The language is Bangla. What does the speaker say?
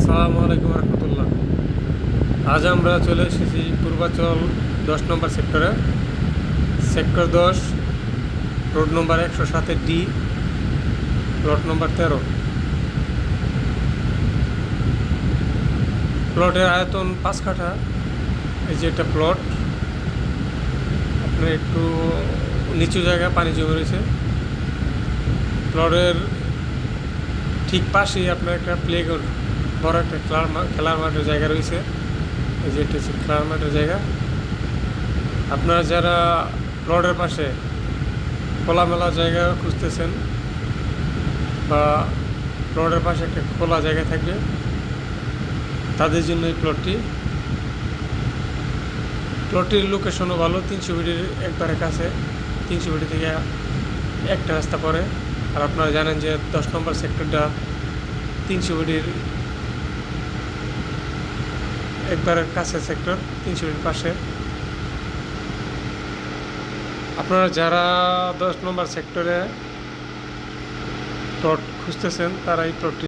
আসসালামু আলাইকুম রহমতুল্লাহ। আজ আমরা চলে এসেছি পূর্বাচল 10 নম্বর সেক্টরে, sector 10, road number 107D, plot নম্বর 13। প্লটের আয়তন 5 কাঠা। এই যে একটা প্লট, আপনার একটু নিচু জায়গা, পানি জমে রয়েছে। প্লটের ঠিক পাশেই আপনার একটা প্লেগ্রাউন্ড, বড় একটা খেলার মাঠের জায়গা রয়েছে। এই যে এটা হচ্ছে খেলার মাঠের জায়গা। আপনারা যারা প্লটের পাশে খোলামেলা জায়গা খুঁজতেছেন বা প্লটের পাশে একটা খোলা জায়গা থাকবে, তাদের জন্য এই প্লটটির লোকেশনও ভালো। 300 ফিটের একবারে কাছে, 300 ফিট থেকে একটা রাস্তা পড়ে। আর আপনারা জানেন যে 10 নম্বর সেক্টরটা 300 ফিটের একবারে কাছে সেক্টর, 300 ফিটের পাশে। আপনারা যারা 10 নম্বর সেক্টরে প্লট খুঁজতেছেন তারা এই প্লটটি